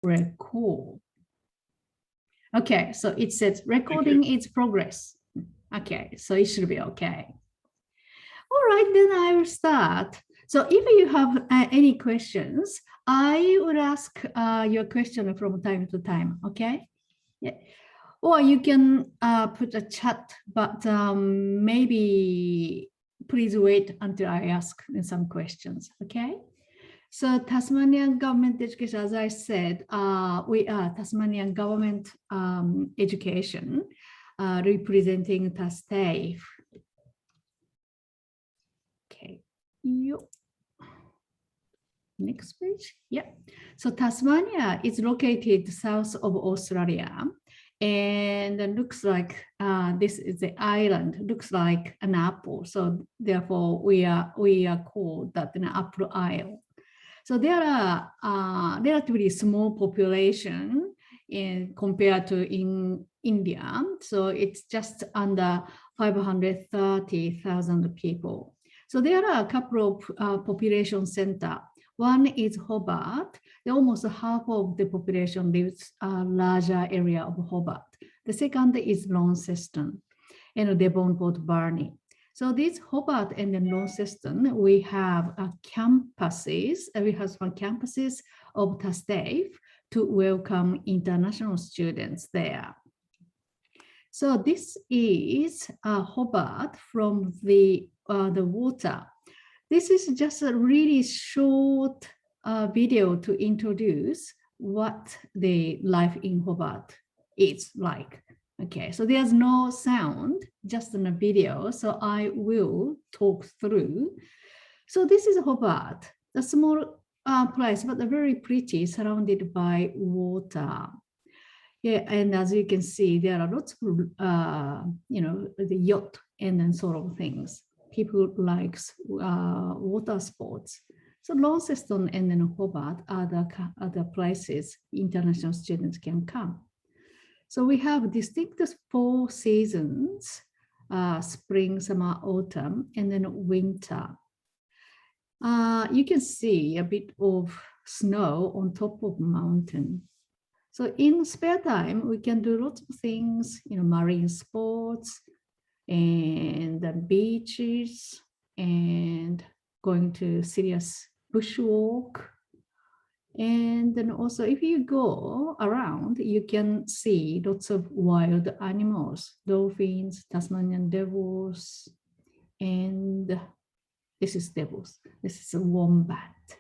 record. Okay, so it says recording its progress. Okay, so it should be okay. All right, then I will start. So if you have any questions, I would ask your question from time to time, okay? Yeah. Or you can put a chat, but maybe please wait until I ask some questions, okay? So Tasmanian government education, as I said, we are Tasmanian government education representing TASTAFE. Okay, next page. Yeah, so Tasmania is located south of Australia, and it looks like this is the island. Looks like an apple, so therefore we are called that an apple isle. So there are relatively small population compared to in India. So it's just under 530,000 people. So there are a couple of population center. One is Hobart. Almost half of the population lives a larger area of Hobart. The second is Launceston and Devonport Barney. So this Hobart and the Launceston, we have campuses. We have some campuses of TASTAFE to welcome international students there. So this is Hobart from the water. This is just a really short video to introduce what the life in Hobart is like. Okay, so there's no sound, just in a video. So I will talk through. So this is Hobart, a small place, but very pretty, surrounded by water. Yeah, and as you can see, there are lots of, the yacht and then sort of things. People like water sports. So Launceston and then Hobart are the places international students can come. So we have distinct 4 seasons, spring, summer, autumn, and then winter. You can see a bit of snow on top of mountain. So in spare time, we can do lots of things, marine sports and the beaches and going to serious bushwalk. And then also, if you go around, you can see lots of wild animals, dolphins, Tasmanian devils, and this is devils. This is a wombat.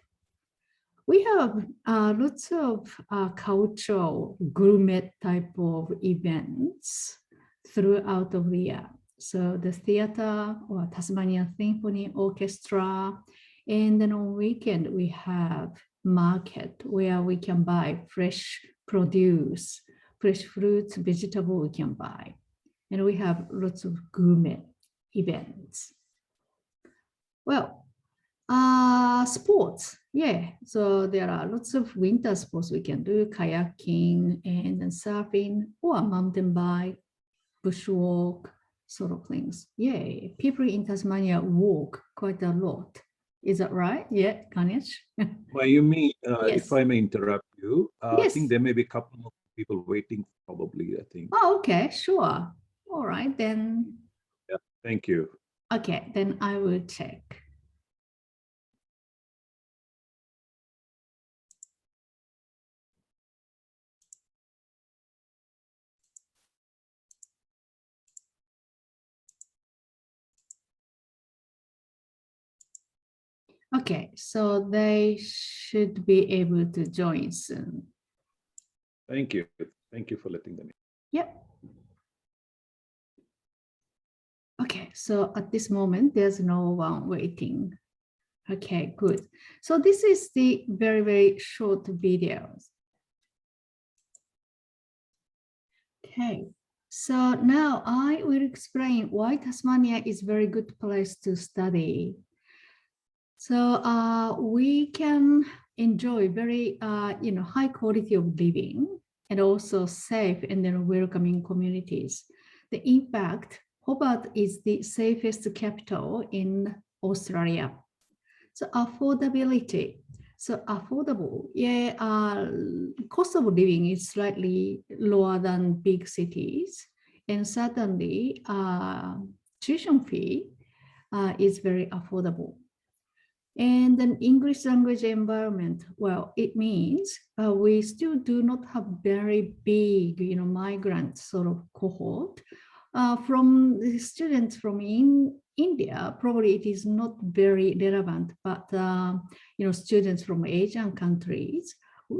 We have lots of cultural gourmet type of events throughout the year. So the theater or Tasmanian Symphony Orchestra, and then on weekend we have market where we can buy fresh produce, fresh fruits, vegetable we can buy. And we have lots of gourmet events. Well, sports, yeah. So there are lots of winter sports we can do, kayaking and then surfing or mountain bike, bushwalk, sort of things. Yeah, people in Tasmania walk quite a lot. Is that right? Yeah, Ganesh? Well, you mean, yes. If I may interrupt you, yes. I think there may be a couple of people waiting, probably, I think. Oh, okay, sure. All right, then. Yeah, thank you. Okay, then I will check. Okay, so they should be able to join soon. Thank you. Thank you for letting them in. Yep. Okay, so at this moment, there's no one waiting. Okay, good. So this is the very, very short videos. Okay, so now I will explain why Tasmania is a very good place to study. So we can enjoy very, high quality of living and also safe and then welcoming communities. In fact, Hobart is the safest capital in Australia. So affordability. So affordable, yeah, cost of living is slightly lower than big cities. And certainly tuition fee is very affordable. And then English language environment, well, it means we still do not have very big, migrant sort of cohort. From the students from India, probably it is not very relevant, but students from Asian countries,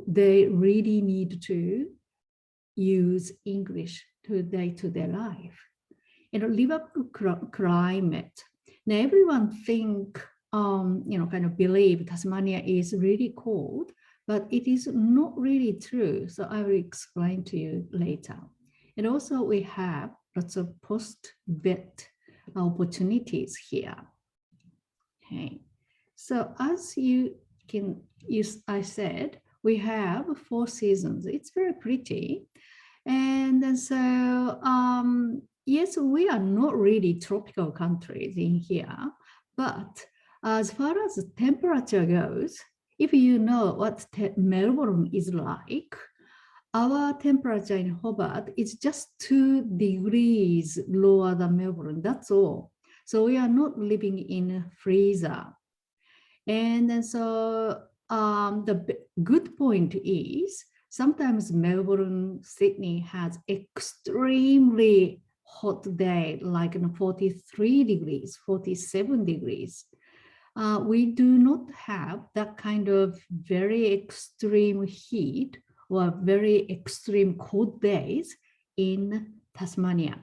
they really need to use English to day-to-day life. Liverpool climate. Now everyone think, kind of believe Tasmania is really cold, but it is not really true. So I will explain to you later. And also we have lots of post-vet opportunities here. Okay, so as I said, we have 4 seasons. It's very pretty. And so, yes, we are not really tropical countries in here, but as far as the temperature goes, if you know what Melbourne is like, our temperature in Hobart is just 2 degrees lower than Melbourne, that's all. So we are not living in a freezer. And then so the good point is sometimes Melbourne, Sydney has extremely hot day, like 43 degrees, 47 degrees. We do not have that kind of very extreme heat or very extreme cold days in Tasmania.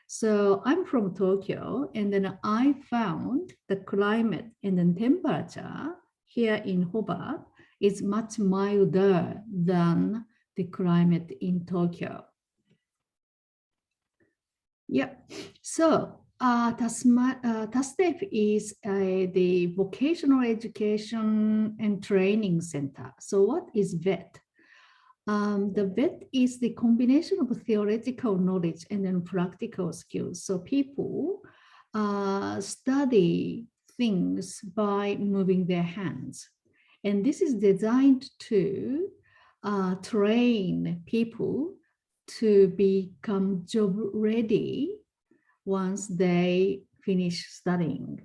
So I'm from Tokyo, and then I found the climate and the temperature here in Hobart is much milder than the climate in Tokyo. Yeah, so TASTEF is the Vocational Education and Training Center. So what is VET? The VET is the combination of theoretical knowledge and then practical skills. So people study things by moving their hands. And this is designed to train people to become job ready once they finish studying.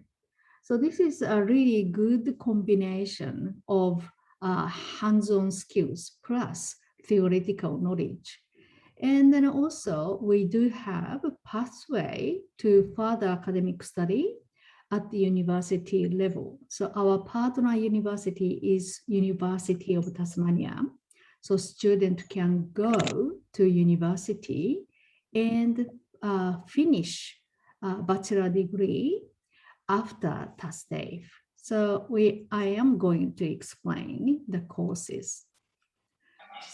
So this is a really good combination of hands-on skills plus theoretical knowledge. And then also we do have a pathway to further academic study at the university level. So our partner university is University of Tasmania. So students can go to university and finish a bachelor degree after TASTEF. So I am going to explain the courses.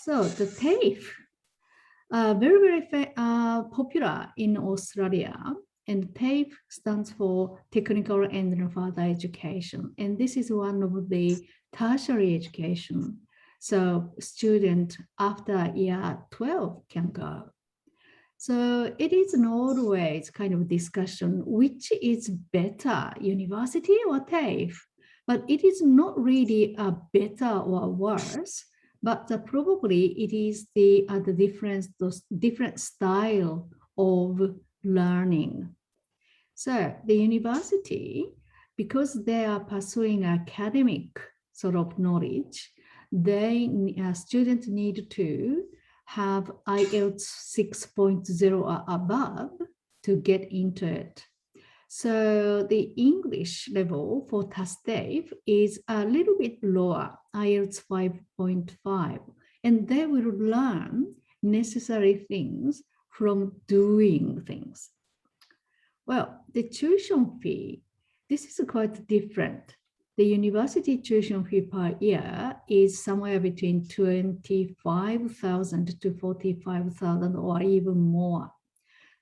So the TAFE, very, very popular in Australia, and TAFE stands for Technical and Further Education. And this is one of the tertiary education. So students after year 12 can go. So it is an always kind of discussion, which is better, university or TAFE? But it is not really a better or worse, but probably it is the difference, those different style of learning. So the university, because they are pursuing academic sort of knowledge, students need to have IELTS 6.0 or above to get into it. So the English level for TASTEF is a little bit lower, IELTS 5.5, and they will learn necessary things from doing things. Well, the tuition fee, this is quite different. The university tuition fee per year is somewhere between 25,000 to 45,000 or even more.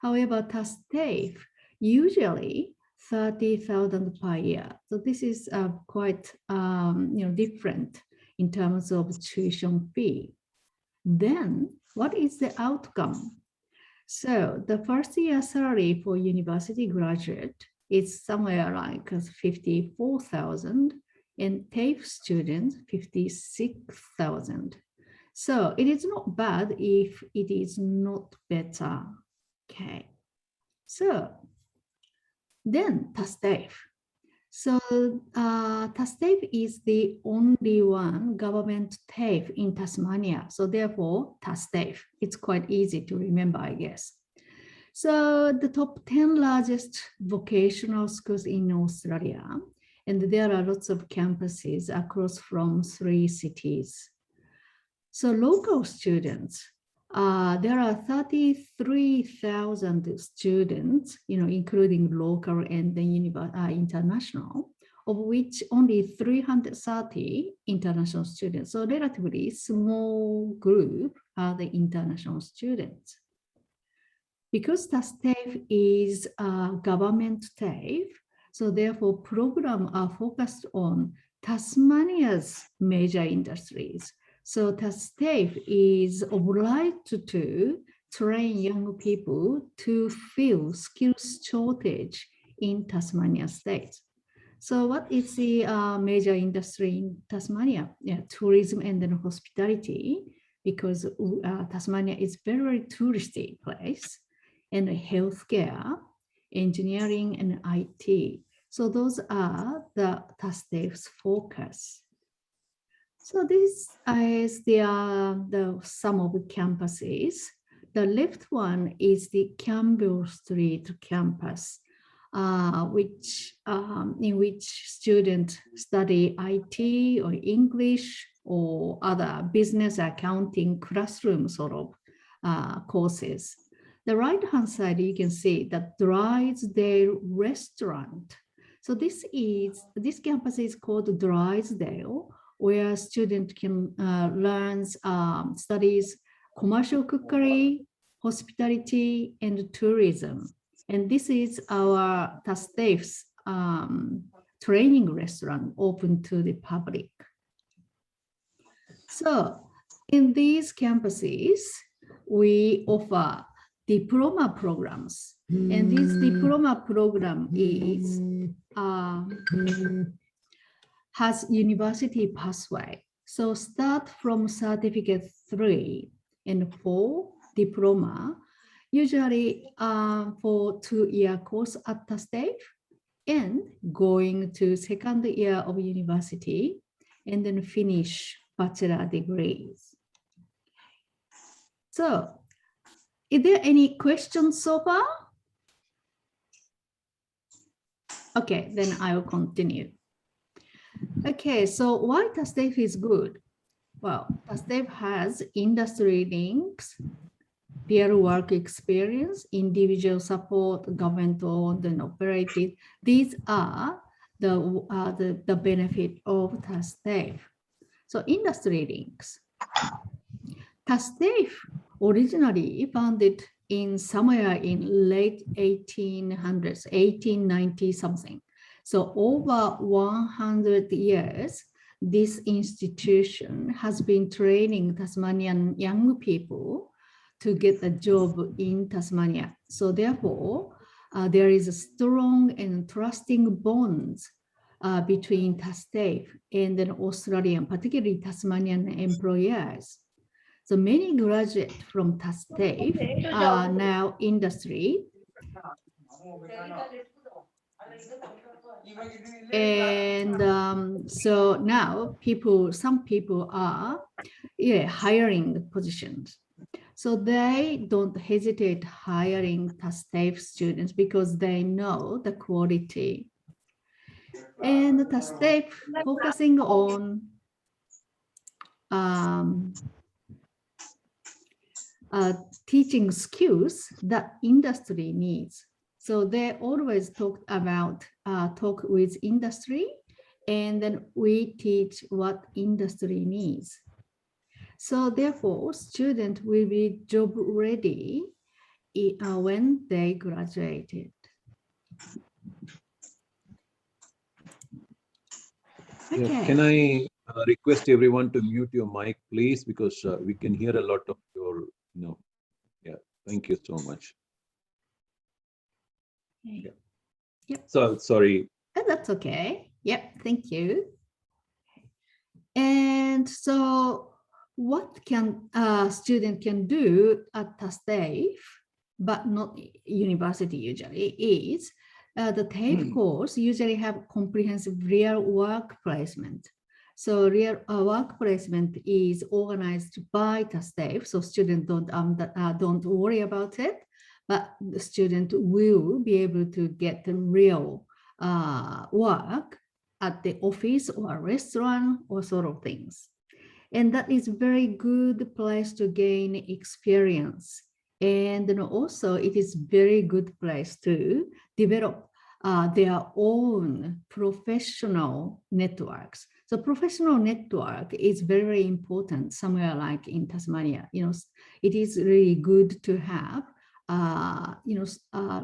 However, TASTEF usually 30,000 per year. So this is quite different in terms of tuition fee. Then what is the outcome? So the first year salary for university graduate is somewhere like 54,000, and TAFE students 56,000. So it is not bad if it is not better. Okay. So then TASTAFE. So TASTAFE is the only one government TAFE in Tasmania. So therefore, TASTAFE, it's quite easy to remember, I guess. So the top 10 largest vocational schools in Australia, and there are lots of campuses across from 3 cities. So local students, there are 33,000 students, including local and international, of which only 330 international students. So relatively small group are the international students. Because TASTAFE is a government TAFE, so therefore programs are focused on Tasmania's major industries. So TASTAFE is obliged to train young people to fill skills shortage in Tasmania state. So what is the major industry in Tasmania? Yeah, tourism and then hospitality, because Tasmania is very touristy place, and healthcare, engineering, and IT. So those are the TASTAFE's focus. So this is the some of the campuses. The left one is the Campbell Street campus, in which students study IT or English or other business accounting classroom sort of courses. The right-hand side, you can see that Drysdale Restaurant. So this campus is called Drysdale, where students can learn, studies commercial cookery, hospitality, and tourism. And this is our TASTAFE's training restaurant open to the public. So in these campuses, we offer diploma programs. And this diploma program has university pathway. So start from certificate 3 and 4 diploma, usually for 2-year course at TASTAFE, and going to second year of university, and then finish bachelor degrees. So, is there any questions so far? Okay, then I will continue. Okay, so why TASTAFE is good? Well, TASTAFE has industry links, peer work experience, individual support, government-owned and operated. These are the benefit of TASTAFE. So industry links. TASTAFE originally founded in somewhere in late 1800s, 1890 something. So over 100 years, this institution has been training Tasmanian young people to get a job in Tasmania. So therefore, there is a strong and trusting bonds between TASTAFE and then Australian, particularly Tasmanian employers. So many graduates from TASTAFE are now industry. And so now some people are hiring positions. So they don't hesitate hiring TASTAFE students because they know the quality. And the TASTAFE focusing on teaching skills that industry needs. So they always talk with industry, and then we teach what industry needs. So therefore, students will be job ready when they graduated. Okay. Yeah, can I request everyone to mute your mic, please, because we can hear a lot of your, yeah, thank you so much. Okay. Yep. So sorry. That's okay. Yep, thank you. And so what can a student can do at TAFE, but not university usually, is the TAFE course usually have comprehensive real work placement. So real work placement is organized by TAFE, so students don't worry about it, but the student will be able to get the real work at the office or a restaurant or sort of things. And that is very good place to gain experience. And then also it is very good place to develop their own professional networks. So professional network is very important somewhere like in Tasmania. You know, it is really good to have a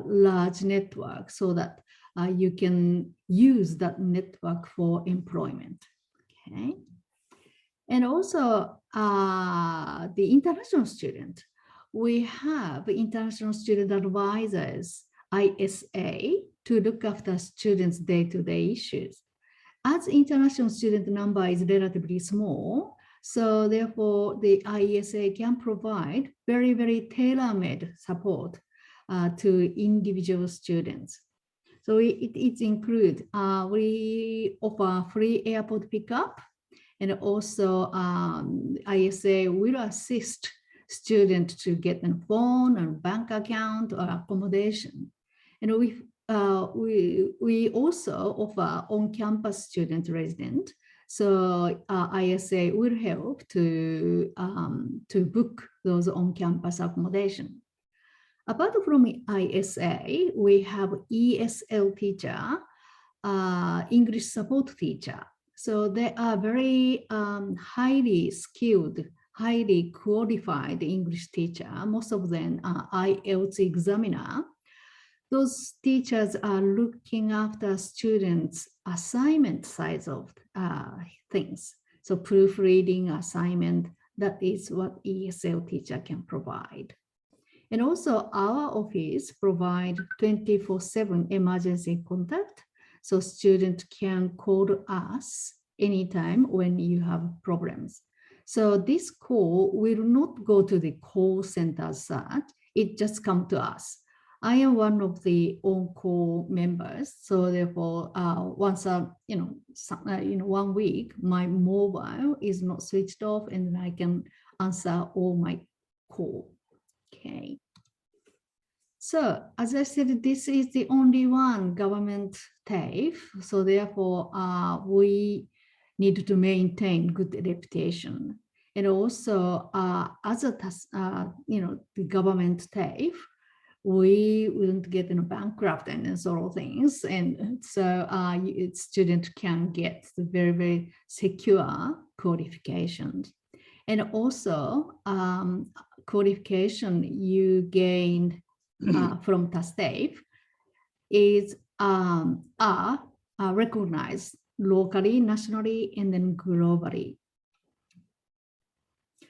large network so that you can use that network for employment. Okay. And also the international student. We have international student advisors, ISA, to look after students' day-to-day issues. As international student number is relatively small, so therefore the ISA can provide very, very tailor-made support to individual students. So it includes, we offer free airport pickup, and also ISA will assist students to get a phone or bank account or accommodation. And we also offer on-campus student resident. So ISA will help to book those on-campus accommodation. Apart from ISA, we have ESL teacher, English support teacher. So they are very highly skilled, highly qualified English teacher. Most of them are IELTS examiner. Those teachers are looking after students' assignment size of things. So proofreading, assignment, that is what ESL teacher can provide. And also our office provide 24/7 emergency contact. So students can call us anytime when you have problems. So this call will not go to the call center as such. It just comes to us. I am one of the on-call members. So therefore, once 1 week, my mobile is not switched off, and I can answer all my call. Okay. So as I said, this is the only one government TAFE. So therefore, we need to maintain good reputation. And also, as a the government TAFE, we wouldn't get bankrupt and sort of things. And so students can get the very, very secure qualifications. And also, qualification you gained from TAFE is are recognized locally, nationally, and then globally.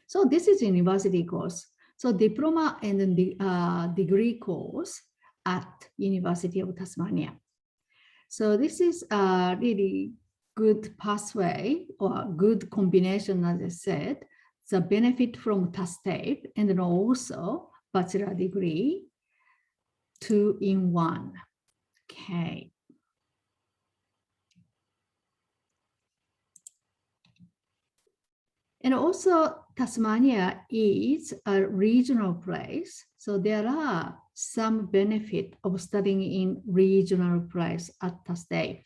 So this is a university course. So diploma and then the degree course at University of Tasmania. So this is a really good pathway or good combination, as I said, the benefit from TAFE and then also bachelor degree, 2-in-1. Okay. And also Tasmania is a regional place. So there are some benefit of studying in regional place at TAFE.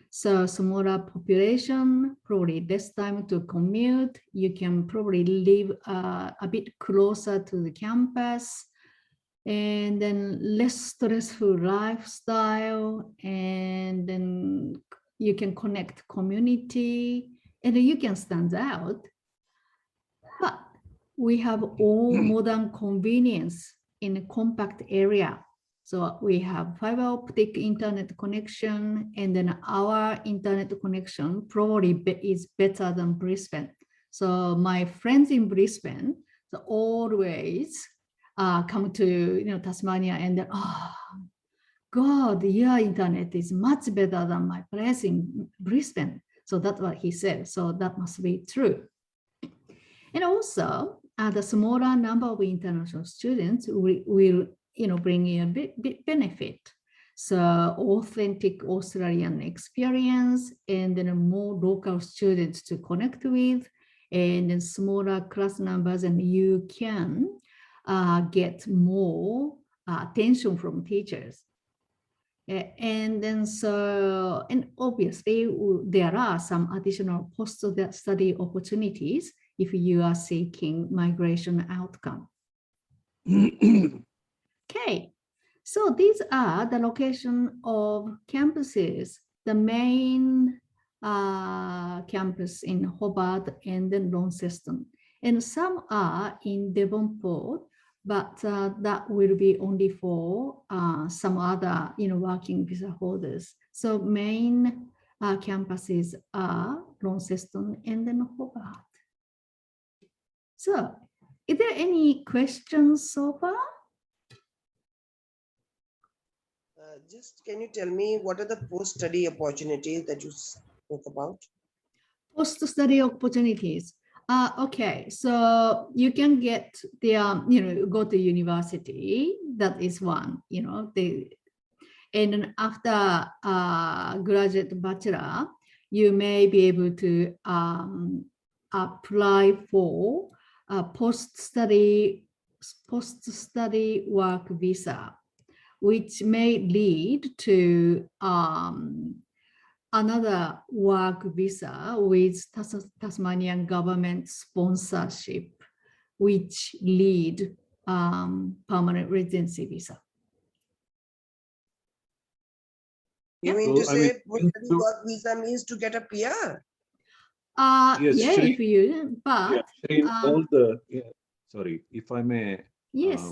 So smaller population, probably less time to commute. You can probably live a bit closer to the campus, and then less stressful lifestyle, and then you can connect community, and you can stand out. But we have all modern convenience in a compact area. So we have fiber optic internet connection, and then our internet connection probably is better than Brisbane. So my friends in Brisbane, so always come to Tasmania, and then, oh God, your internet is much better than my place in Brisbane. So that's what he said. So that must be true. And also, the smaller number of international students will bring in a big benefit. So authentic Australian experience, and then more local students to connect with, and then smaller class numbers, and you can get more attention from teachers. And then and obviously there are some additional post-study opportunities if you are seeking migration outcome. Okay, so these are the location of campuses, the main campus in Hobart and then Launceston. And some are in Devonport, but that will be only for some other working visa holders. So main campuses are Launceston and then Hobart. So is there any questions so far? Just can you tell me what are the post-study opportunities that you spoke about? Post-study opportunities. Okay, so you can get the, go to university. That is one, and then after graduate bachelor, you may be able to apply for a post-study work visa, which may lead to another work visa with Tasmanian government sponsorship, which lead permanent residency visa. You mean to say post-study work visa means to get a PR? Yes, yeah, Shri, if you, but yeah, Shri, all the sorry, if I may. yes,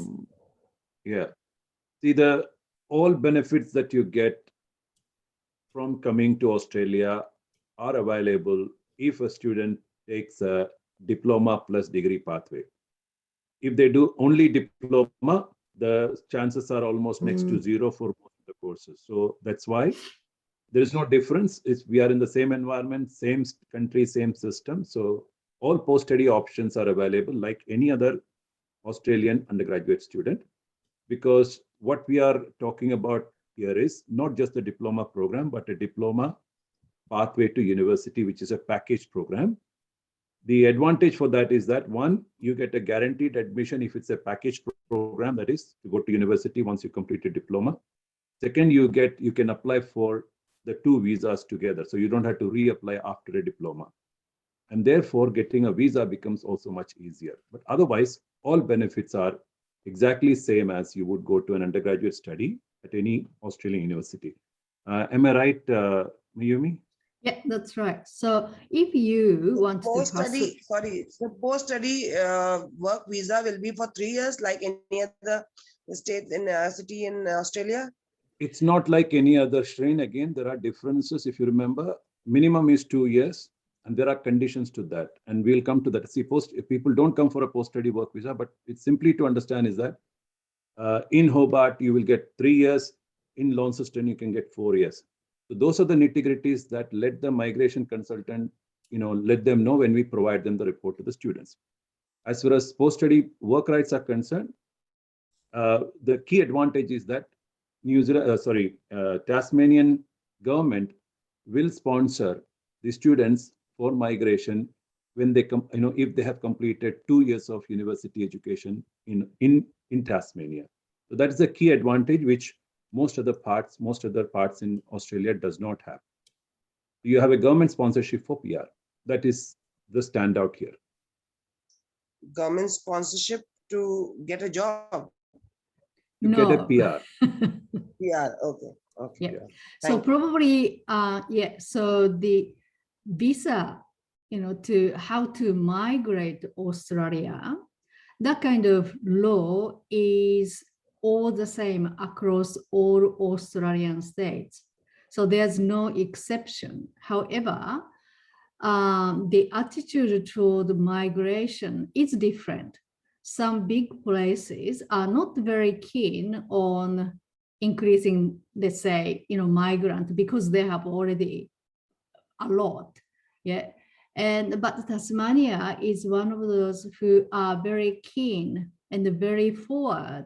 Yeah, see all benefits that you get from coming to Australia are available if a student takes a diploma plus degree pathway. If they do only diploma, the chances are almost next to zero for most of the courses. So that's why there is no difference. We are in the same environment, same country, same system. So all post-study options are available like any other Australian undergraduate student, because what we are talking about here is not just the diploma program, but a diploma pathway to university, which is a package program. The advantage for that is that, one, you get a guaranteed admission if it's a package program, that is to go to university once you complete a diploma. Second, you can apply for the two visas together, so you don't have to reapply after a diploma. And therefore, getting a visa becomes also much easier. But otherwise, all benefits are exactly same as you would go to an undergraduate study at any Australian university. Am I right, Mayumi? yeah, that's right. So if you want to post-study, the post-study work visa will be for 3 years, like any other state in city in Australia. It's not like any other strain. Again, there are differences. If you remember, minimum is 2 years, and there are conditions to that. And we'll come to that. See, people don't come for a post-study work visa, but it's simply to understand is that in Hobart, you will get 3 years. In Launceston, you can get 4 years. So those are the nitty-gritties that let the migration consultant, let them know when we provide them the report to the students. As far as post-study work rights are concerned, the key advantage is that Tasmanian government will sponsor the students for migration when they come, if they have completed 2 years of university education in Tasmania. So that is a key advantage which most other parts in Australia does not have. You have a government sponsorship for PR. That is the standout here. Government sponsorship to get a job. Get a PR. PR, okay. Yeah. So probably, so the visa, to how to migrate to Australia, that kind of law is all the same across all Australian states. So there's no exception. However, the attitude toward migration is different. Some big places are not very keen on increasing, let's say, migrant, because they have already a lot. Yeah. But Tasmania is one of those who are very keen and very forward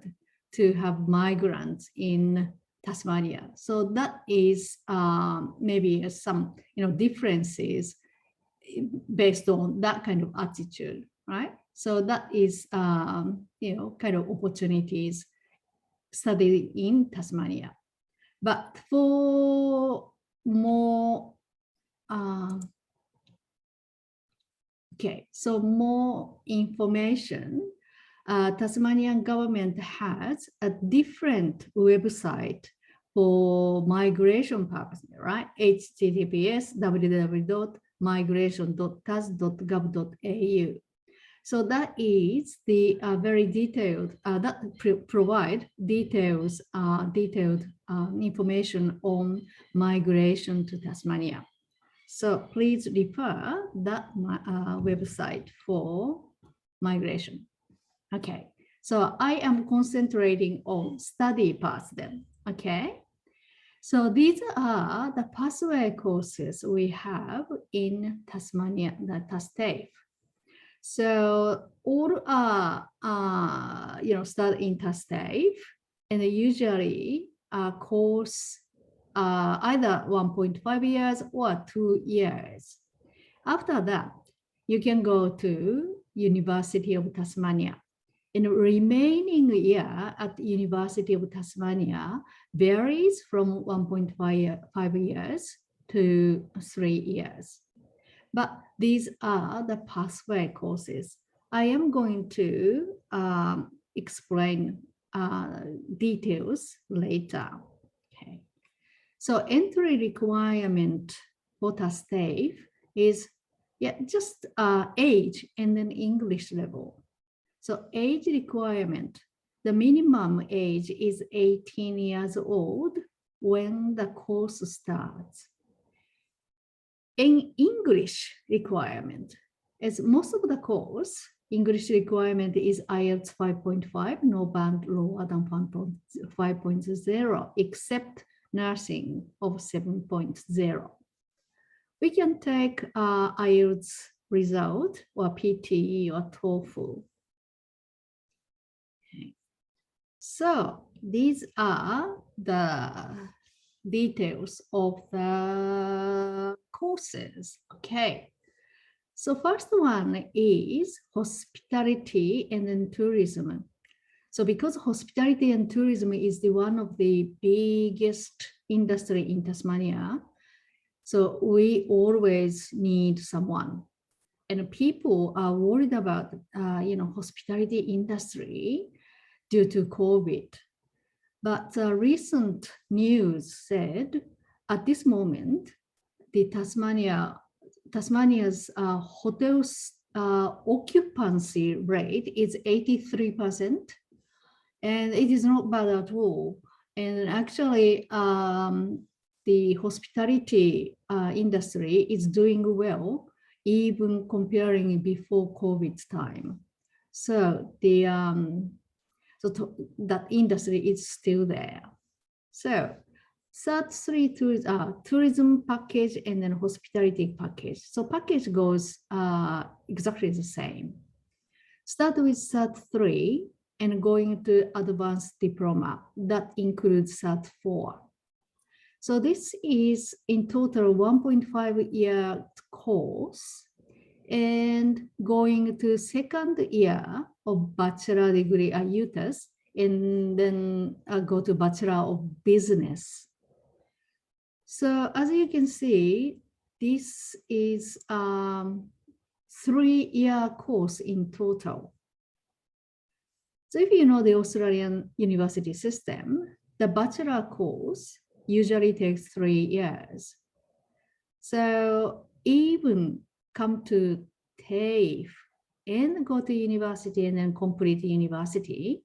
to have migrants in Tasmania. So that is maybe some differences based on that kind of attitude, right? So that is kind of opportunities studied in Tasmania. But for more okay, so more information, Tasmanian government has a different website for migration purposes, right? https://www.migration.tas.gov.au. So that is the very detailed, that provide detailed information on migration to Tasmania. So please refer that website for migration. Okay, so I am concentrating on study parts then, okay? So these are the pathway courses we have in Tasmania, the TASTAFE. So all are, start in TASTAFE, and usually course either 1.5 years or 2 years. After that, you can go to University of Tasmania. And the remaining year at the University of Tasmania varies from 1.5 years to 3 years. But these are the pathway courses. I am going to explain details later. Okay. So entry requirement for TASTAFE is just age and then English level. So age requirement, the minimum age is 18 years old when the course starts. In English requirement, as most of the course, English requirement is IELTS 5.5, no band lower than 5.0, except nursing of 7.0. We can take IELTS result or PTE or TOEFL. Okay. So these are the details of the courses. Okay. So first one is hospitality and then tourism. So because hospitality and tourism is the one of the biggest industry in Tasmania, so we always need someone. And people are worried about, hospitality industry due to COVID. But recent news said at this moment, the Tasmania's hotels occupancy rate is 83%, and it is not bad at all. And actually, the hospitality industry is doing well, even comparing before COVID time. So the that industry is still there. So third three tourism package and then hospitality package. So package goes exactly the same. Start with Cert 3 and going to advanced diploma. That includes Cert 4. So this is in total 1.5-year course and going to second year of bachelor degree at UTAS and then go to Bachelor of Business. So as you can see, this is 3-year course in total. So if you know the Australian university system, the bachelor course usually takes 3 years. So even come to TAFE and go to university and then complete university,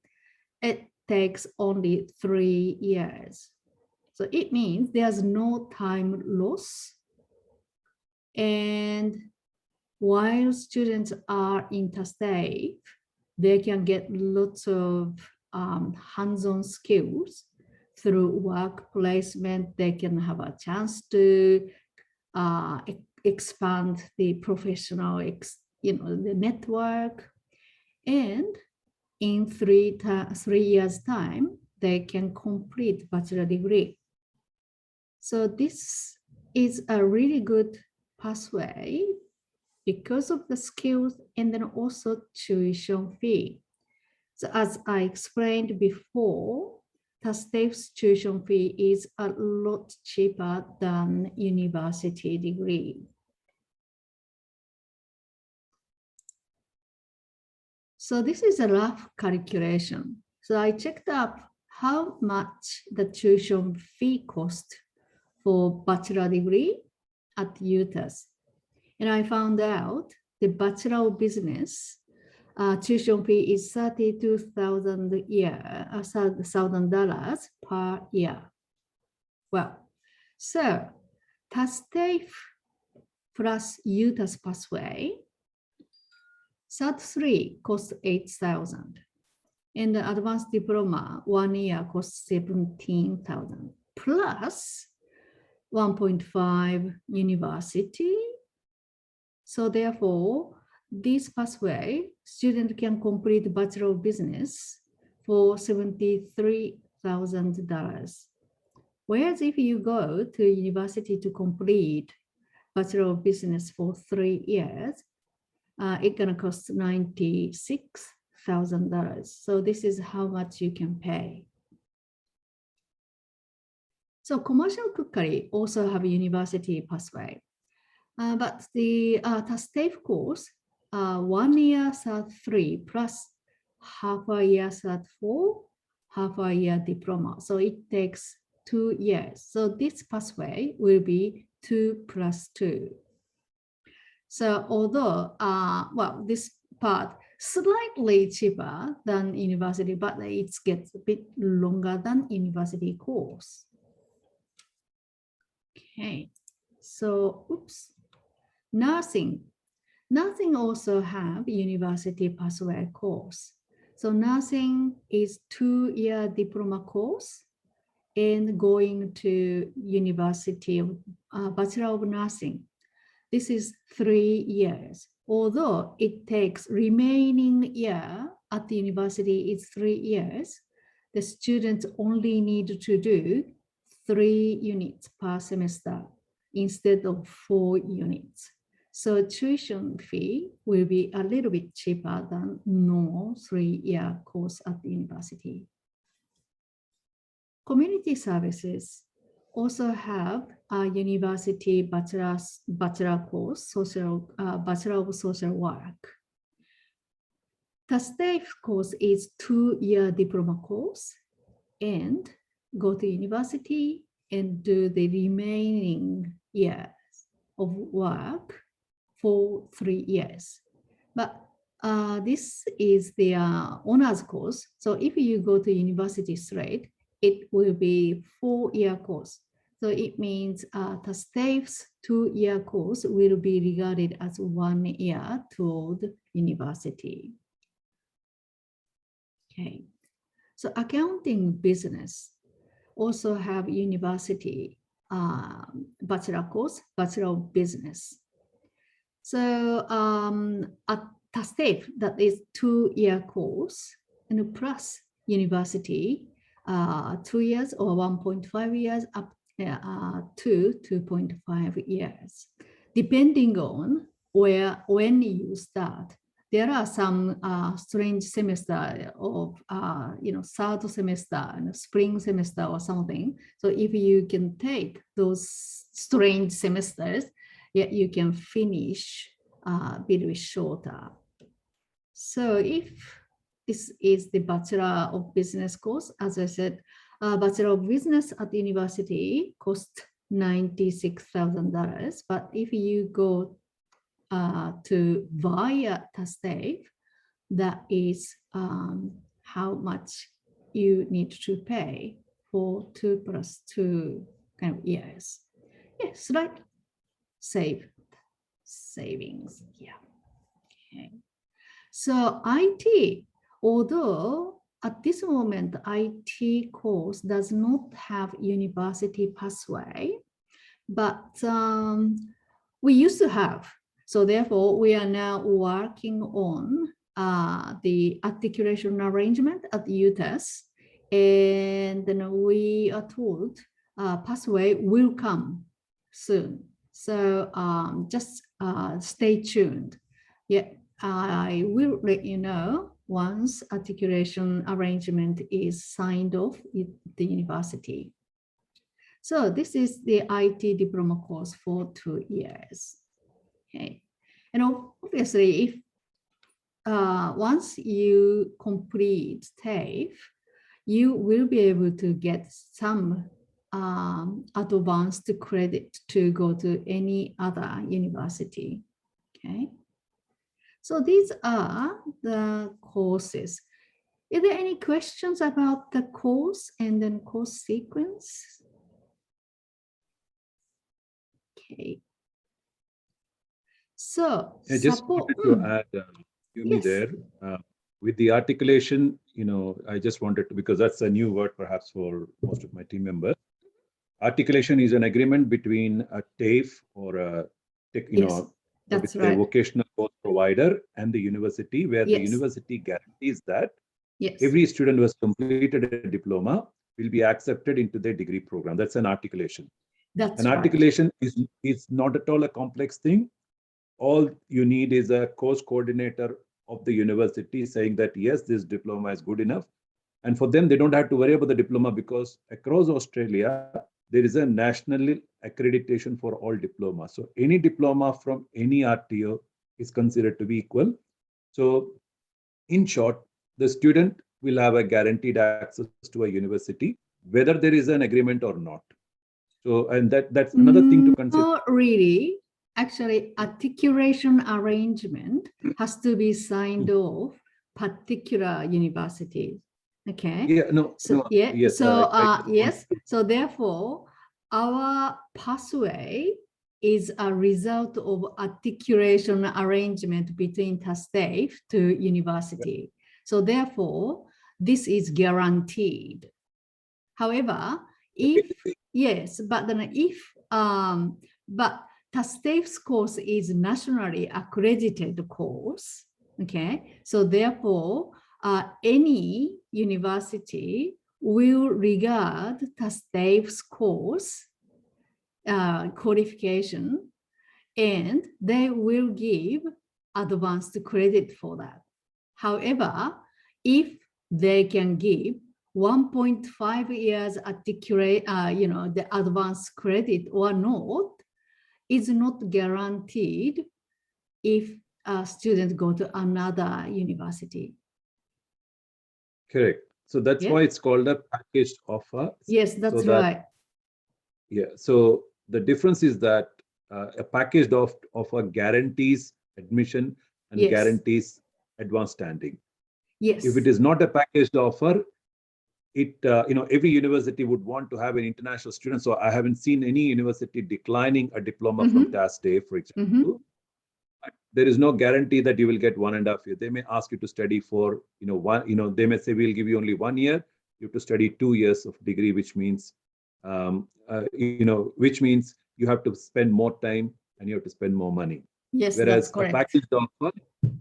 it takes only 3 years. So it means there's no time loss. And while students are in TAFE, they can get lots of hands-on skills through work placement. They can have a chance to expand the professional, the network, and in 3 years' time, they can complete bachelor degree. So this is a really good pathway because of the skills and then also tuition fee. So as I explained before, TASTEF's tuition fee is a lot cheaper than university degree. So this is a rough calculation. So I checked up how much the tuition fee cost for bachelor degree at UTAS. And I found out the Bachelor of Business tuition fee is $32,000 per year. Well, so TASTEF plus UTAS pathway, Cert3 costs $8,000. And the advanced diploma 1 year costs $17,000 plus 1.5 university. So therefore, this pathway, student can complete Bachelor of Business for $73,000. Whereas if you go to university to complete Bachelor of Business for 3 years, it's gonna cost $96,000. So this is how much you can pay. So commercial cookery also have a university pathway. But the TASTEF course, 1 year Cert3 plus half a year Cert4, half a year diploma. So it takes 2 years. So this pathway will be 2 plus 2. So although, well, this part slightly cheaper than university, but it gets a bit longer than university course. Okay, so oops. Nursing also have university pathway course. So nursing is 2-year diploma course and going to university of Bachelor of Nursing. This is 3 years. Although it takes remaining year at the university is 3 years, the students only need to do 3 units per semester instead of 4 units. So tuition fee will be a little bit cheaper than normal 3-year course at the university. Community services also have a university bachelor course, Bachelor of Social Work. TASTEF course is 2-year diploma course and go to university and do the remaining years of work for 3 years. But this is the honors course. So if you go to university straight, it will be 4-year course. So it means TASTEF's 2-year course will be regarded as 1 year toward university. Okay, so accounting business also have university bachelor course, Bachelor of Business. So at TASTEF, that is 2-year course, and plus university, 2 years or 1.5 years up to 2.5 years, depending on when you start. There are some strange semester of, third semester and spring semester or something. So if you can take those strange semesters, yeah, you can finish a bit shorter. So if this is the Bachelor of Business course, as I said, Bachelor of Business at the university costs $96,000. But if you go to via TASTEF, that is how much you need to pay for 2 plus 2 kind of years. Yeah, slight savings. Yeah. Okay. So IT, although at this moment IT course does not have university pathway, but We used to have. So therefore, we are now working on the articulation arrangement at UTAS. And then we are told pathway will come soon. So just stay tuned. Yeah, I will let you know once articulation arrangement is signed off at the university. So this is the IT diploma course for 2 years. Okay, and obviously, if once you complete TAFE, you will be able to get some advanced credit to go to any other university. Okay, so these are the courses. Is there any questions about the course and then course sequence? Okay. So I just wanted to add, Yumi, yes. there with the articulation, I just wanted to, because that's a new word perhaps for most of my team members. Articulation is an agreement between a TAFE or a, That's with right. a vocational course provider and the university, where the Yes. university guarantees that Yes. every student who has completed a diploma will be accepted into their degree program. That's an articulation. That's An right. articulation is not at all a complex thing. All you need is a course coordinator of the university saying that, yes, this diploma is good enough. And for them, they don't have to worry about the diploma, because across Australia, there is a national accreditation for all diplomas. So any diploma from any RTO is considered to be equal. So in short, the student will have a guaranteed access to a university, whether there is an agreement or not. So, and that's another thing to consider. Not really. Actually, articulation arrangement has to be signed off particular universities. Okay. Yeah, no, So no, yeah. yes. So I yes. So therefore, our pathway is a result of articulation arrangement between TASTAFE to university. So therefore, this is guaranteed. However, if yes, but then if but TASTAFE's course is nationally accredited course, okay, so therefore any university will regard TASTAFE's course qualification, and they will give advanced credit for that. However, if they can give 1.5 years articulate, the advanced credit or not, is not guaranteed if a student go to another university. Correct. So that's why it's called a packaged offer. Yes, that's so that, right. Yeah. So the difference is that a packaged offer guarantees admission and guarantees advanced standing. Yes. If it is not a packaged offer, it every university would want to have an international student. So I haven't seen any university declining a diploma from TASTAFE, for example. There is no guarantee that you will get 1.5 years. They may ask you to study for they may say, we'll give you only 1 year. You have to study 2 years of degree, which means you have to spend more time and you have to spend more money. Yes, Whereas that's correct. a packaged offer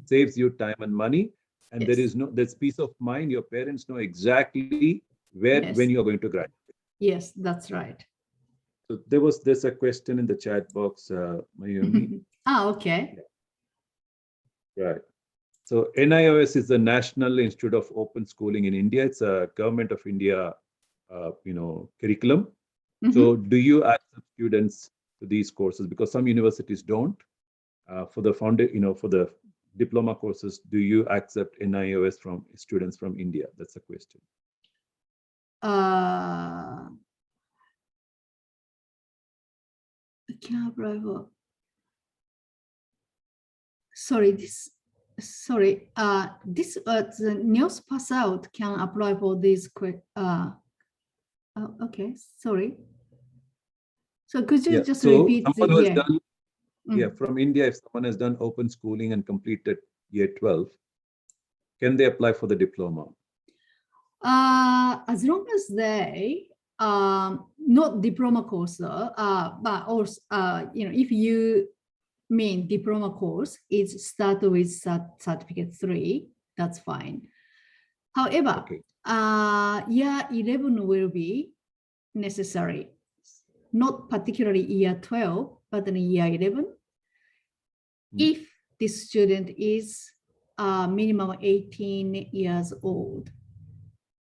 saves you time and money, and Yes. there's peace of mind. Your parents know exactly when you are going to graduate. Yes, that's right. So there's a question in the chat box, Mayumi. Okay. Right. So NIOS is the National Institute of Open Schooling in India. It's a Government of India, curriculum. So do you accept students to these courses? Because some universities don't. For the diploma courses, do you accept NIOS from students from India? That's the question. Sorry, this the news pass out can apply for this okay, sorry. So could you just repeat from India, if someone has done open schooling and completed year 12, can they apply for the diploma? As long as they not diploma course, but also if you mean diploma course is start with certificate 3, that's fine. However, Okay. year 11 will be necessary, not particularly year 12, but in year 11. If the student is minimum 18 years old.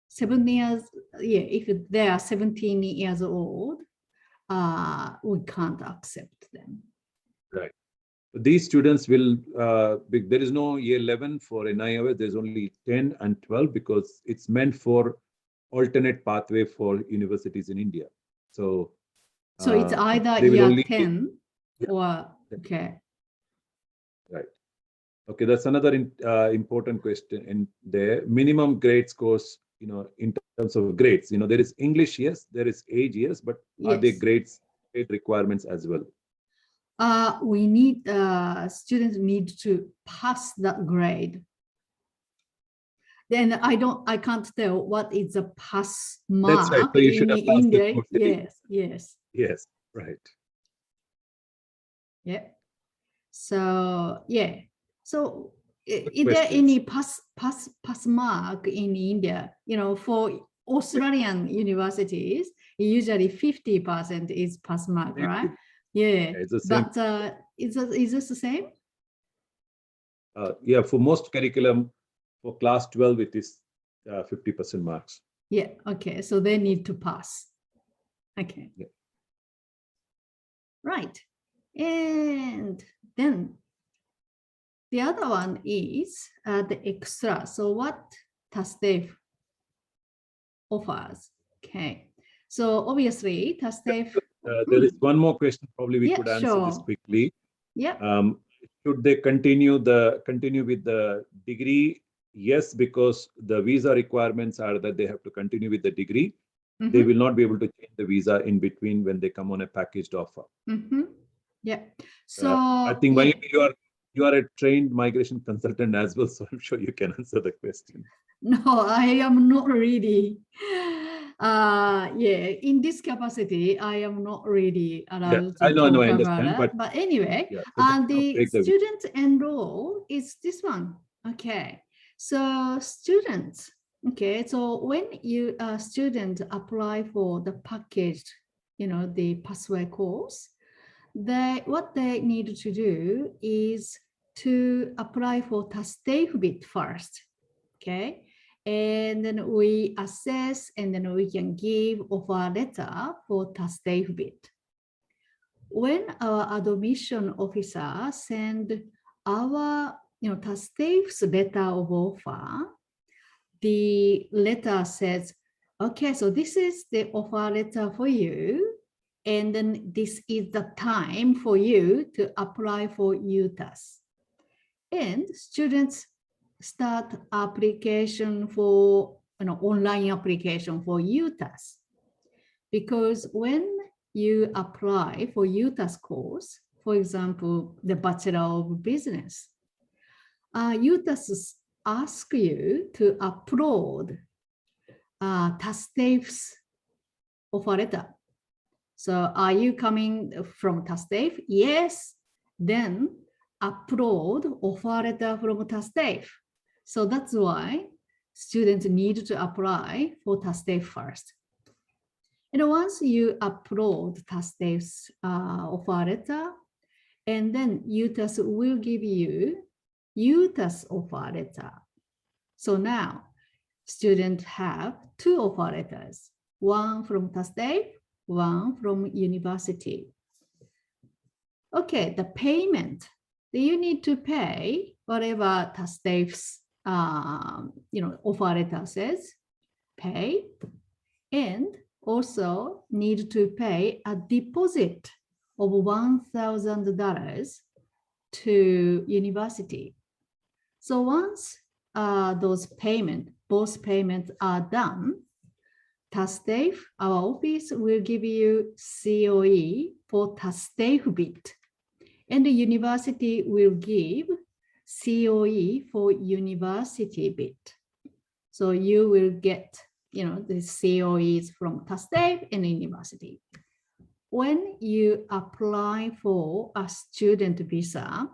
7 years, yeah, if they are 17 years old, we can't accept them. Right. These students will, there is no year 11 for NIOS, there's only 10 and 12 because it's meant for alternate pathway for universities in India. So it's either they will year only 10 or, okay. Right. Okay, that's another important question in there. Minimum grade scores, in terms of grades, there is English, yes, there is age, yes, but are there grade requirements as well? We need, students need to pass that grade. Then I can't tell what is a pass mark. That's right. So you should have passed India. the course. Yes, right. Yeah. So yeah. So is there Questions? any pass mark in India? For Australian universities, usually 50% is pass mark, right? Yeah. It's the same. But is this the same? Yeah, for most curriculum, for class 12, it is 50% marks. Yeah. Okay. So they need to pass. Okay. Yeah. Right. And then the other one is the extra. So what TASTEF offers? Okay. So obviously TASTEF. There is one more question. Probably we could answer this quickly. Yeah. Should they continue with the degree? Yes, because the visa requirements are that they have to continue with the degree. They will not be able to change the visa in between when they come on a packaged offer. Yeah. So I think you are a trained migration consultant as well, so I'm sure you can answer the question. No, I am not really. Yeah, in this capacity, I am not really allowed to talk I understand, about that. But anyway, yeah, so the student enroll is this one. Okay, so students. Okay, so when you student apply for the packaged, the pathway course, what they need to do is to apply for TASTEF bit first. Okay, and then we assess, and then we can give offer letter for TASTEF bit. When our admission officer send our TASTEF's letter of offer, the letter says, okay, so this is the offer letter for you, and then this is the time for you to apply for UTAS. And students start application for online application for UTAS, because when you apply for UTAS course, for example, the Bachelor of Business, UTAS ask you to upload TASTEF's offer letter. So are you coming from TASTEF? Yes. Then upload offer letter from TASTEF. So that's why students need to apply for TASTEF first. And once you upload TASTEF's offer letter, and then UTAS will give you UTAS offer letter. So now students have 2 offer letters, one from TASTEF, one from university. Okay, the payment. You need to pay whatever TASTEF's offer letter says, pay, and also need to pay a deposit of $1,000 to university. So once both payments are done, TASTEF, our office will give you COE for TASTEF bit, and the university will give COE for university bit. So you will get, the COEs from TASTEF and the university. when you apply for a student visa,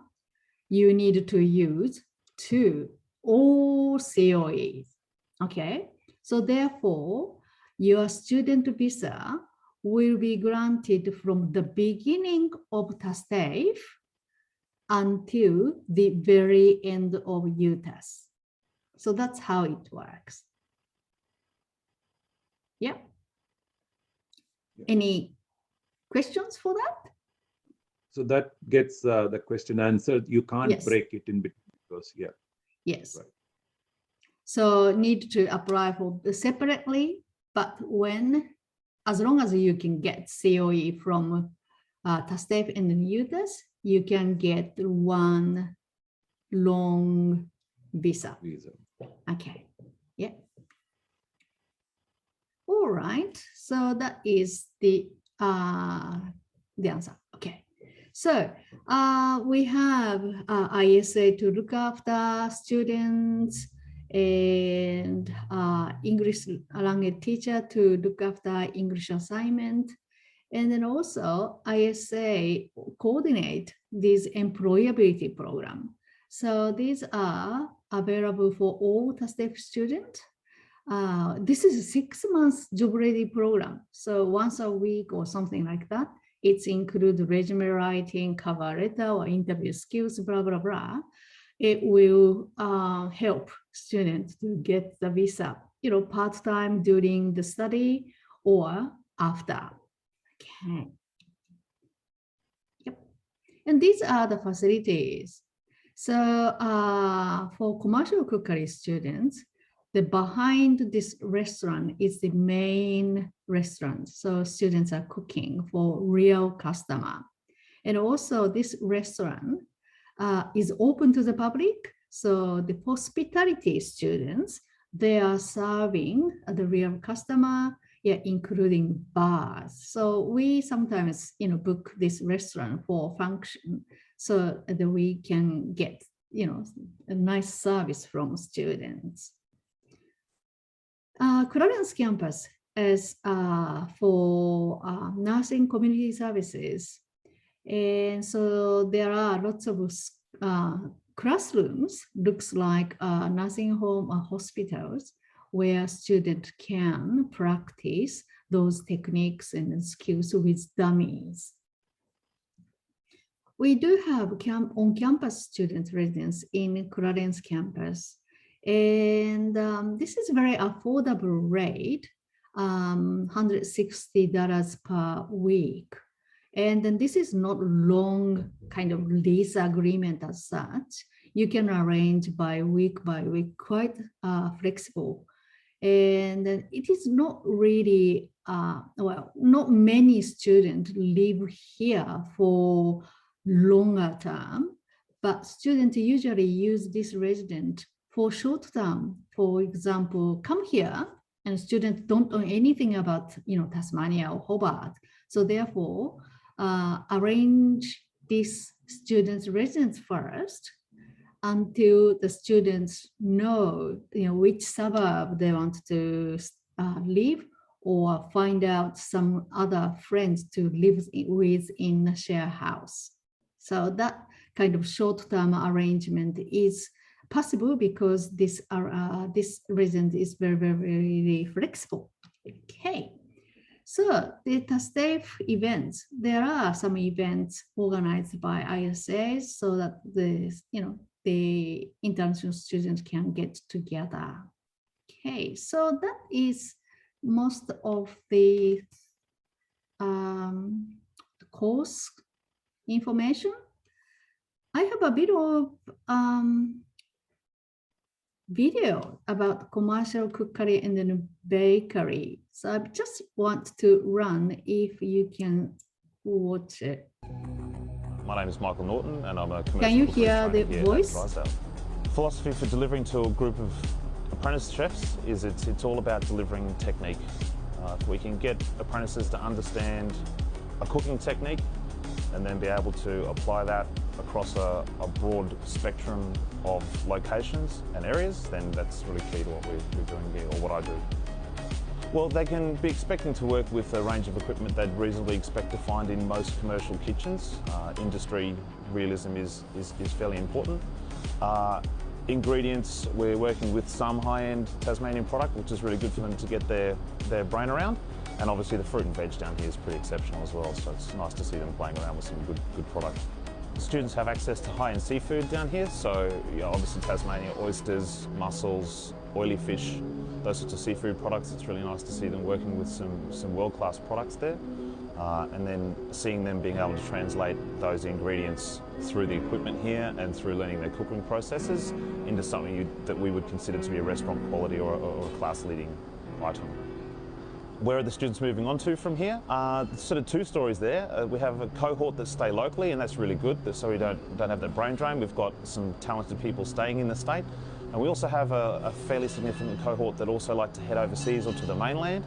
you need to use 2 or COEs. Okay, so therefore, your student visa will be granted from the beginning of TASTAFE until the very end of UTAS. So that's how it works. Yeah. Any questions for that? So that gets the question answered. You can't Yes. break it in between because, yeah. Yes. Right. So need to apply for separately, but as long as you can get COE from TASTAFE and then UTAS, you can get one long visa. Okay, yeah. All right, so that is the answer. Okay, so we have ISA to look after students and English language teacher to look after English assignment. And then also ISA coordinate this employability program. So these are available for all TASTAFE students. This is a 6 months job ready program. So once a week or something like that. It includes resume writing, cover letter, or interview skills, blah, blah, blah. It will help students to get the visa, part-time during the study or after. Okay. Yep. And these are the facilities. So for commercial cookery students, the behind this restaurant is the main restaurant. So students are cooking for real customer. And also this restaurant is open to the public. So the hospitality students, they are serving the real customer, including bars. So we sometimes, book this restaurant for function so that we can get, a nice service from students. Clarence campus is for nursing community services. And so there are lots of classrooms, looks like nursing home or hospitals, where students can practice those techniques and skills with dummies. We do have on-campus student residence in Clarence campus. And this is very affordable rate, $160 per week. And then this is not long kind of lease agreement as such. You can arrange by week, quite flexible. And it is not really, not many students live here for longer term, but students usually use this residence for short term. For example, come here and students don't know anything about, Tasmania or Hobart. So therefore, arrange this students' residence first until the students know, which suburb they want to live, or find out some other friends to live with in a share house. So that kind of short-term arrangement is possible because this residence is very, very, very flexible. Okay. So the TASTAFE events, there are some events organized by ISAs so that the international students can get together. Okay, so that is most of the course information. I have a bit of video about commercial cookery and then bakery. So I just want to run if you can watch it. My name is Michael Norton and I'm a commercial Can you cookery hear the trainer here voice? at Drysdale. Philosophy for delivering to a group of apprentice chefs is it's all about delivering technique. If we can get apprentices to understand a cooking technique and then be able to apply that across a broad spectrum of locations and areas, then that's really key to what we're doing here, or what I do. Well, they can be expecting to work with a range of equipment they'd reasonably expect to find in most commercial kitchens. Industry realism is fairly important. Ingredients, we're working with some high-end Tasmanian product, which is really good for them to get their brain around. And obviously the fruit and veg down here is pretty exceptional as well, so it's nice to see them playing around with some good product. Students have access to high-end seafood down here, so obviously Tasmania, oysters, mussels, oily fish, those sorts of seafood products. It's really nice to see them working with some world-class products there. And then seeing them being able to translate those ingredients through the equipment here and through learning their cooking processes into something that we would consider to be a restaurant quality or a class-leading item. Where are the students moving on to from here? Sort of two stories there. We have a cohort that stay locally, and that's really good, so we don't have that brain drain. We've got some talented people staying in the state. And we also have a fairly significant cohort that also like to head overseas or to the mainland,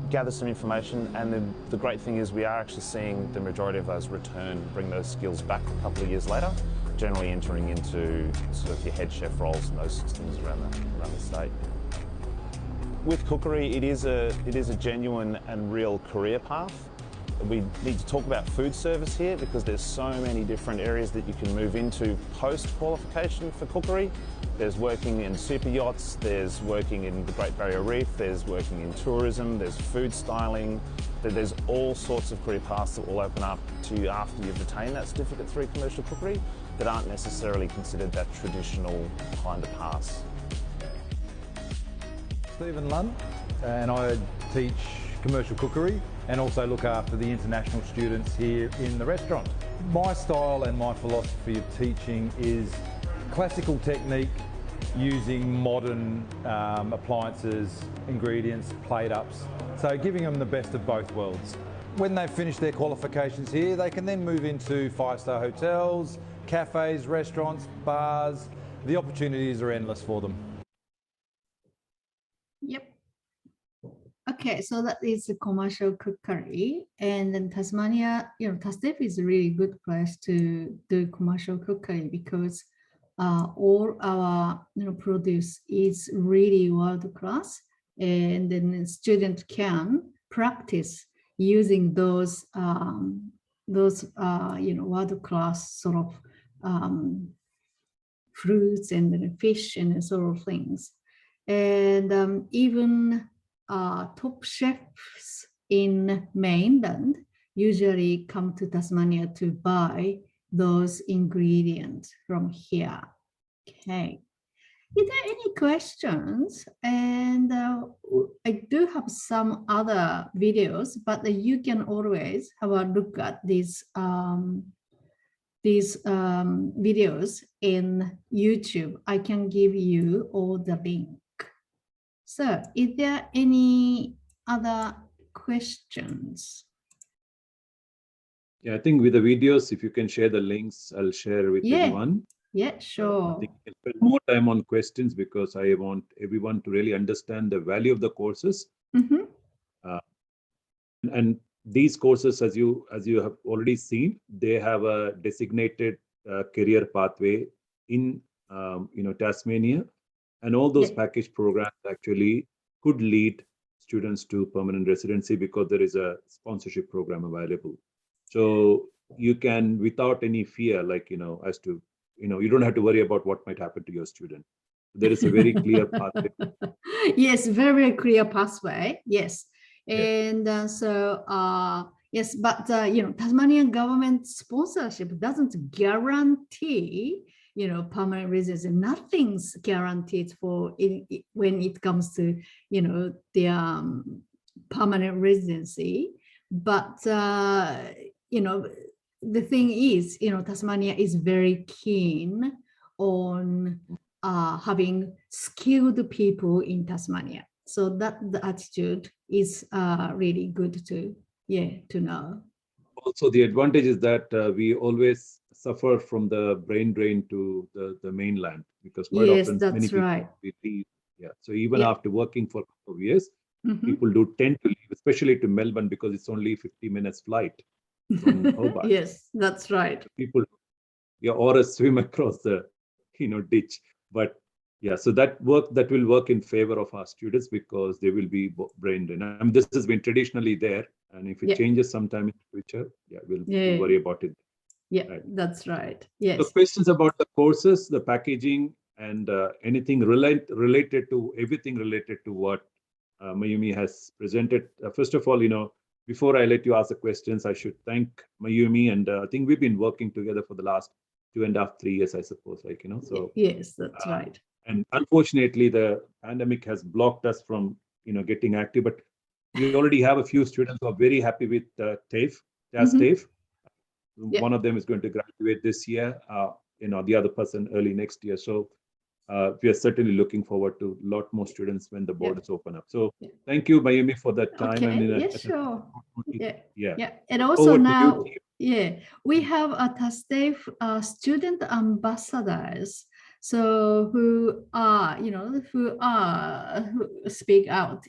gather some information, and then the great thing is we are actually seeing the majority of those return, bring those skills back a couple of years later, generally entering into sort of your head chef roles and those sorts of things around the state. With cookery, it is a genuine and real career path. We need to talk about food service here because there's so many different areas that you can move into post-qualification for cookery. There's working in super yachts, there's working in the Great Barrier Reef, there's working in tourism, there's food styling. There's all sorts of career paths that will open up to you after you've attained that Certificate 3 commercial cookery that aren't necessarily considered that traditional kind of pass. Stephen Lunn, and I teach commercial cookery and also look after the international students here in the restaurant. My style and my philosophy of teaching is classical technique using modern appliances, ingredients, plate ups, so giving them the best of both worlds. When they've finished their qualifications here, they can then move into 5-star hotels, cafes, restaurants, bars. The opportunities are endless for them. Yep. Okay, so that is the commercial cookery, and then Tasmania, TASTEF is a really good place to do commercial cookery because all our produce is really world class, and then the student can practice using those world class sort of fruits and then fish and sort of things. And even top chefs in mainland usually come to Tasmania to buy those ingredients from here. Okay. Is there any questions? And I do have some other videos, but you can always have a look at these videos in YouTube. I can give you all the link. So, is there any other questions? Yeah, I think with the videos, if you can share the links, I'll share with everyone. Yeah, sure. I think we can spend more time on questions because I want everyone to really understand the value of the courses. Mm-hmm. And these courses, as you have already seen, they have a designated career pathway in Tasmania. And all those package programs actually could lead students to permanent residency because there is a sponsorship program available. So you can, without any fear, as to, you don't have to worry about what might happen to your student. There is a very clear pathway. Yes, very clear pathway. Yes. And yes, but, Tasmanian government sponsorship doesn't guarantee permanent residency. Nothing's guaranteed for when it comes to the permanent residency. But the thing is, Tasmania is very keen on having skilled people in Tasmania. So that the attitude is really good to know. Also, the advantage is that we always suffer from the brain drain to the mainland because quite often many people we leave. Yeah. So even after working for a couple of years, people do tend to leave, especially to Melbourne because it's only 50 minutes flight from Hobart. Yes, that's right. People, or a swim across the ditch. But Yeah, so that will work in favor of our students because they will be brain drain. I mean, this has been traditionally there, and if it Yeah. changes sometime in the future, yeah, we'll Yeah. worry about it. Yeah, Right. that's right. So Yes. questions about the courses, the packaging, and anything related to everything related to what Mayumi has presented. First of all, before I let you ask the questions, I should thank Mayumi, and I think we've been working together for the last 2.5, 3 years, I suppose. So Yes, that's right. and unfortunately, the pandemic has blocked us from getting active. But we already have a few students who are very happy with TAFE, TAFE. Yeah. One of them is going to graduate this year. The other person early next year. So we are certainly looking forward to a lot more students when the borders open up. So thank you, Mayumi, for that time. Okay. And Yeah, sure. Yeah. Yeah. And Look also forward to now, you. yeah, we have a TASTAFE student ambassadors. So who speak out,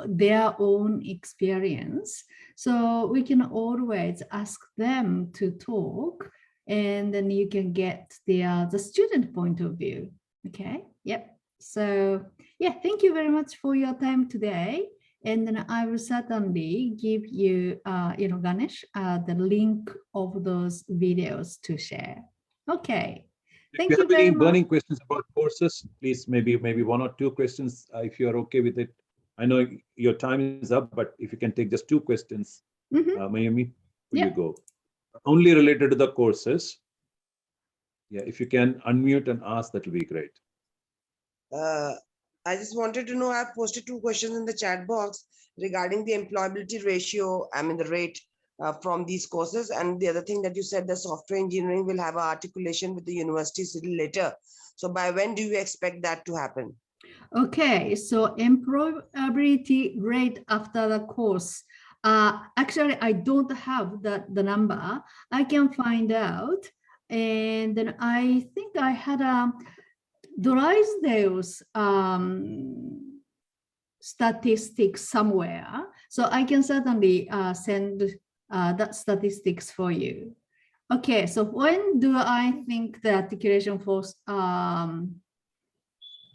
their own experience. So we can always ask them to talk, and then you can get the student point of view. Okay. Yep. So yeah, thank you very much for your time today. And then I will certainly give you, Ganesh, the link of those videos to share. Okay. Thank If you you have very any much. burning questions about courses, please maybe 1 or 2 questions if you are okay with it. I know your time is up, but if you can take just 2 questions, Mayumi, will you go? Only related to the courses. Yeah, if you can unmute and ask, that will be great. I just wanted to know, I've posted 2 questions in the chat box regarding the employability ratio, the rate from these courses. And the other thing that you said, the software engineering will have an articulation with the universities a little later. So by when do you expect that to happen? Okay, so employability rate after the course. Actually, I don't have the number. I can find out. And then I think I had Drysdale's statistics somewhere. So I can certainly send that statistics for you. Okay, so when do I think the articulation for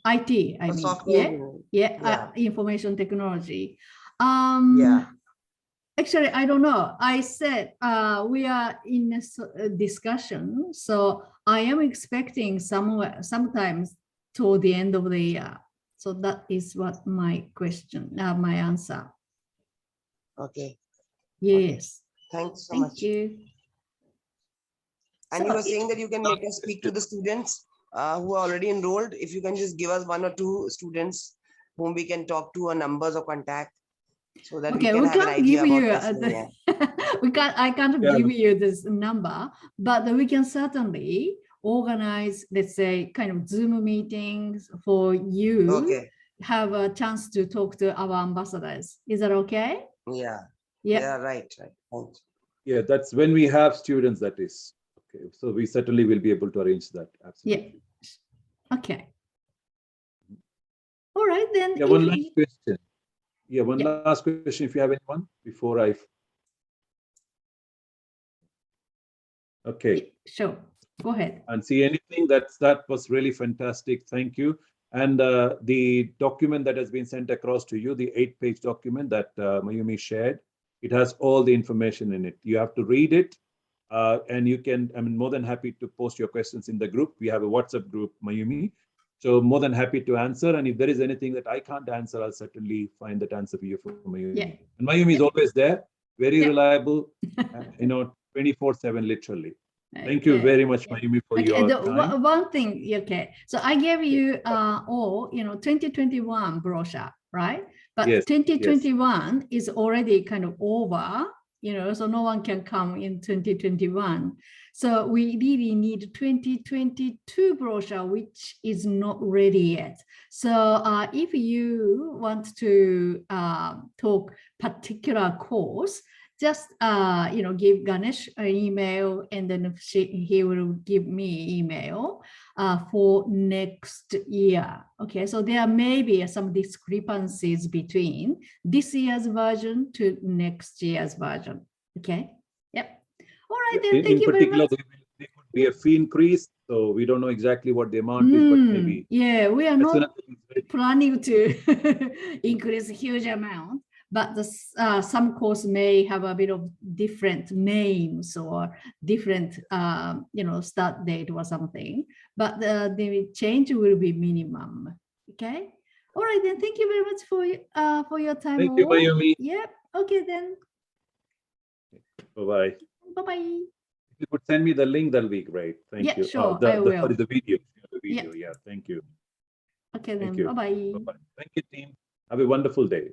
IT, I mean, information technology. Actually, I don't know. I said we are in a discussion, so I am expecting sometimes toward the end of the year. So that is what my question, my answer. Okay. Yes. Okay. Thanks so Thank much. you. And you were saying that you can make us speak to the students who are already enrolled. If you can just give us 1 or 2 students whom we can talk to, or numbers or contact, so that we can have an idea about this. I can't give you this number, but we can certainly organize, let's say, kind of Zoom meetings for you. Have a chance to talk to our ambassadors. Is that okay? Yeah, right. Thanks. Yeah, that's when we have students, that is. Okay, so we certainly will be able to arrange that. Absolutely. Yeah. Okay. All right, then. Yeah, one last question. Yeah, one last question, if you have anyone, before I... Okay. Sure, go ahead. And see anything, that was really fantastic. Thank you. And the document that has been sent across to you, the 8-page document that Mayumi shared, it has all the information in it. You have to read it. And you can, I'm more than happy to post your questions in the group. We have a WhatsApp group, Mayumi. So more than happy to answer. And if there is anything that I can't answer, I'll certainly find that answer for you from Mayumi. Yeah. And Mayumi is always there, very reliable, 24/7, literally. Thank you very much, Mayumi, for your time. One thing, okay. So I gave you 2021 brochure, right? But 2021 is already kind of over, so no one can come in 2021. So we really need 2022 brochure, which is not ready yet. So if you want to talk particular course, just give Ganesh an email, and then he will give me email for next year. Okay, so there may be some discrepancies between this year's version to next year's version. Okay. Yep. All right, then. Thank you very much. There could be a fee increase So we don't know exactly what the amount is, but maybe Yeah, we are as soon not as it is ready. planning to increase a huge amount, but some course may have a bit of different names or different, start date or something, but the change will be minimum. Okay. All right, then. Thank you very much for your time. Thank you, all. Mayumi. Yep. Okay, then. Bye-bye. Bye-bye. If you could send me the link, that'll be great. Thank Yeah, you. sure, The, I will. sorry, the video. The Yeah. video. Yeah. Thank you. Okay, Thank then. you. Bye-bye. Bye-bye. Thank you, team. Have a wonderful day.